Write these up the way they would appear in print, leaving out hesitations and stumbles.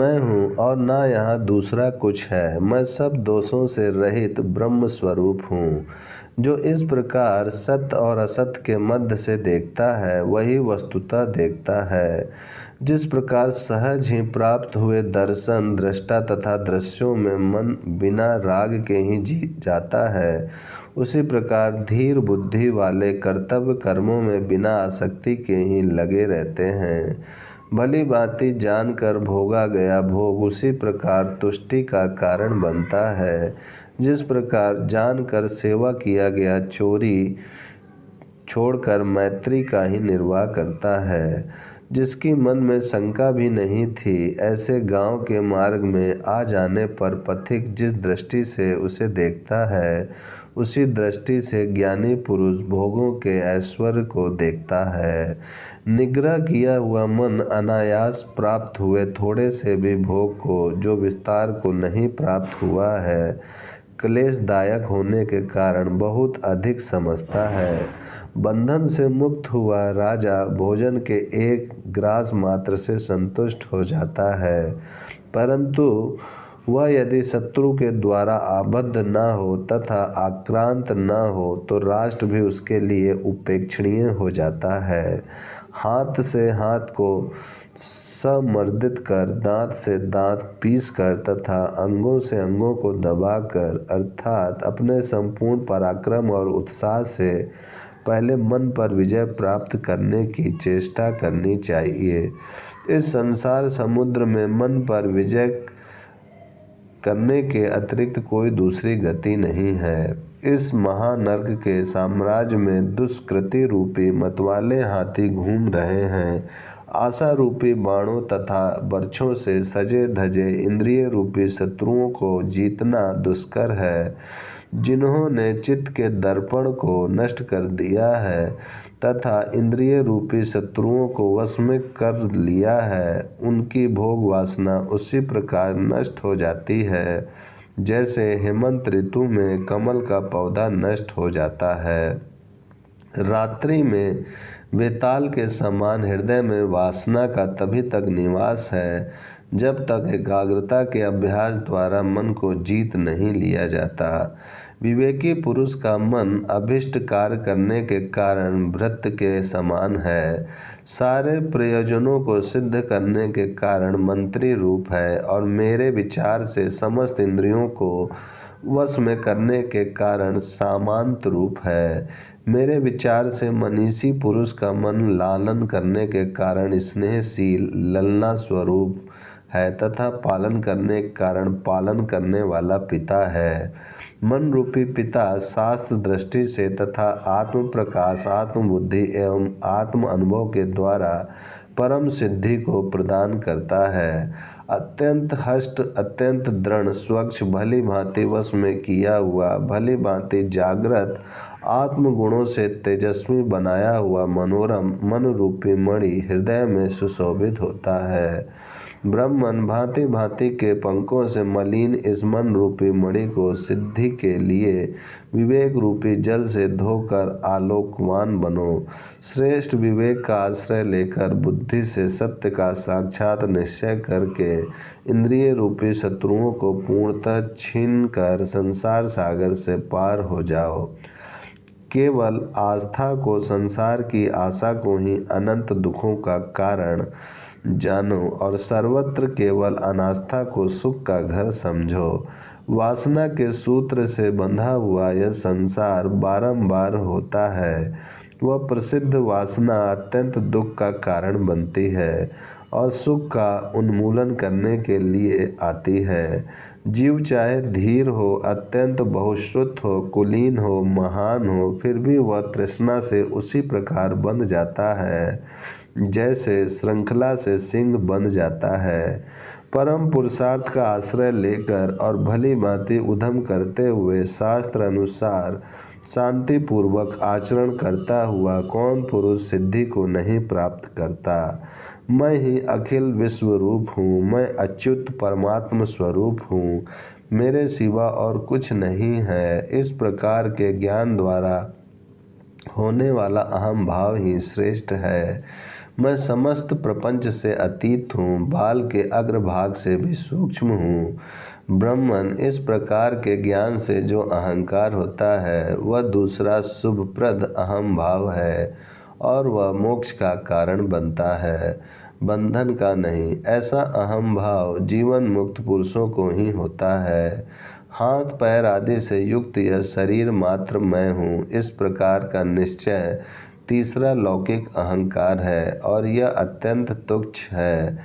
मैं हूँ और न यहाँ दूसरा कुछ है। मैं सब दोषों से रहित ब्रह्म स्वरूप हूँ। जो इस प्रकार सत्य और असत्य के मध्य से देखता है वही वस्तुतः देखता है। जिस प्रकार सहज ही प्राप्त हुए दर्शन, दृष्टा तथा दृश्यों में मन बिना राग के ही जीत जाता है, उसी प्रकार धीर बुद्धि वाले कर्तव्य कर्मों में बिना आसक्ति के ही लगे रहते हैं। भली भांति जानकर भोगा गया भोग उसी प्रकार तुष्टि का कारण बनता है। जिस प्रकार जानकर सेवा किया गया चोरी छोड़कर मैत्री का ही निर्वाह करता है। जिसकी मन में शंका भी नहीं थी, ऐसे गांव के मार्ग में आ जाने पर पथिक जिस दृष्टि से उसे देखता है, उसी दृष्टि से ज्ञानी पुरुष भोगों के ऐश्वर्य को देखता है। निग्रह किया हुआ मन अनायास प्राप्त हुए थोड़े से भी भोग को, जो विस्तार को नहीं प्राप्त हुआ है, क्लेशदायक होने के कारण बहुत अधिक समझता है। बंधन से मुक्त हुआ राजा भोजन के एक ग्रास मात्र से संतुष्ट हो जाता है, परंतु वह यदि शत्रु के द्वारा आबद्ध न हो तथा आक्रांत न हो तो राष्ट्र भी उसके लिए उपेक्षणीय हो जाता है। हाथ से हाथ को समर्दित कर, दांत से दांत पीस कर तथा अंगों से अंगों को दबाकर, अर्थात अपने संपूर्ण पराक्रम और उत्साह से पहले मन पर विजय प्राप्त करने की चेष्टा करनी चाहिए। इस संसार समुद्र में मन पर विजय करने के अतिरिक्त कोई दूसरी गति नहीं है। इस महानर्क के साम्राज्य में दुष्कृति रूपी मतवाले हाथी घूम रहे हैं। आशा रूपी बाणों तथा बर्छों से सजे धजे इंद्रिय रूपी शत्रुओं को जीतना दुष्कर है। जिन्होंने चित्त के दर्पण को नष्ट कर दिया है तथा इंद्रिय रूपी शत्रुओं को वश में कर लिया है, उनकी भोग वासना उसी प्रकार नष्ट हो जाती है जैसे हेमंत ऋतु में कमल का पौधा नष्ट हो जाता है। रात्रि में वेताल के समान हृदय में वासना का तभी तक निवास है जब तक एकाग्रता के अभ्यास द्वारा मन को जीत नहीं लिया जाता। विवेकी पुरुष का मन अभिष्ट कार्य करने के कारण भृत्य के समान है। सारे प्रयोजनों को सिद्ध करने के कारण मंत्री रूप है और मेरे विचार से समस्त इंद्रियों को वश में करने के कारण सामंत रूप है। मेरे विचार से मनीषी पुरुष का मन लालन करने के कारण स्नेहशील ललना स्वरूप है तथा पालन करने के कारण पालन करने वाला पिता है। मन रूपी पिता शास्त्र दृष्टि से तथा आत्म प्रकाश, आत्म बुद्धि एवं आत्म अनुभव के द्वारा परम सिद्धि को प्रदान करता है। अत्यंत हष्ट, अत्यंत दृढ़, स्वच्छ, भली भांति वश में किया हुआ, भली भांति जागृत, आत्म गुणों से तेजस्वी बनाया हुआ मनोरम मन रूपी मणि हृदय में सुशोभित होता है। ब्रह्मन भांति भांति के पंखों से मलिन इस मन रूपी मणि को सिद्धि के लिए विवेक रूपी जल से धोकर आलोकवान बनो। श्रेष्ठ विवेक का आश्रय लेकर बुद्धि से सत्य का साक्षात निश्चय करके इंद्रिय रूपी शत्रुओं को पूर्णतः छीन कर संसार सागर से पार हो जाओ। केवल आस्था को संसार की आशा को ही अनंत दुखों का कारण जानो और सर्वत्र केवल अनास्था को सुख का घर समझो। वासना के सूत्र से बंधा हुआ यह संसार बारंबार होता है। वह प्रसिद्ध वासना अत्यंत दुख का कारण बनती है और सुख का उन्मूलन करने के लिए आती है। जीव चाहे धीर हो, अत्यंत बहुश्रुत हो, कुलीन हो, महान हो, फिर भी वह तृष्णा से उसी प्रकार बंध जाता है जैसे श्रृंखला से सिंह बंध जाता है। परम पुरुषार्थ का आश्रय लेकर और भली भांति उद्यम करते हुए शास्त्र अनुसार शांति पूर्वक आचरण करता हुआ कौन पुरुष सिद्धि को नहीं प्राप्त करता। मैं ही अखिल विश्व रूप हूँ, मैं अच्युत परमात्म स्वरूप हूँ, मेरे सिवा और कुछ नहीं है। इस प्रकार के ज्ञान द्वारा होने वाला अहम भाव ही श्रेष्ठ है। मैं समस्त प्रपंच से अतीत हूँ, बाल के अग्रभाग से भी सूक्ष्म हूँ। ब्रह्मन, इस प्रकार के ज्ञान से जो अहंकार होता है वह दूसरा शुभप्रद अहम भाव है और वह मोक्ष का कारण बनता है, बंधन का नहीं। ऐसा अहम भाव जीवन मुक्त पुरुषों को ही होता है। हाथ पैर आदि से युक्त यह शरीर मात्र मैं हूँ, इस प्रकार का निश्चय तीसरा लौकिक अहंकार है और यह अत्यंत तुच्छ है।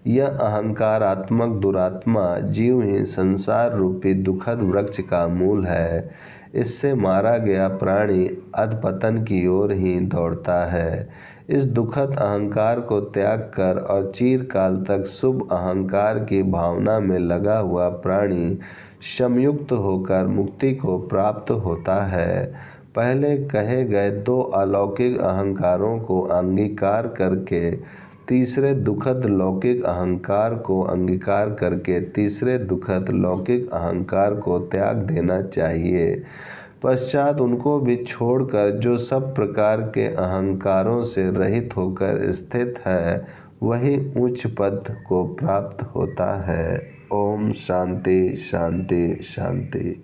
यह अहंकारात्मक दुरात्मा जीव ही संसार रूपी दुखद वृक्ष का मूल है। इससे मारा गया प्राणी अधपतन की ओर ही दौड़ता है। इस दुखद अहंकार को त्याग कर और चिरकाल तक शुभ अहंकार की भावना में लगा हुआ प्राणी संयुक्त होकर मुक्ति को प्राप्त होता है। पहले कहे गए दो अलौकिक अहंकारों को अंगीकार करके तीसरे दुखद लौकिक अहंकार को अंगीकार करके तीसरे दुखद लौकिक अहंकार को त्याग देना चाहिए। पश्चात उनको भी छोड़कर जो सब प्रकार के अहंकारों से रहित होकर स्थित है वही उच्च पद को प्राप्त होता है। ओम शांति शांति शांति।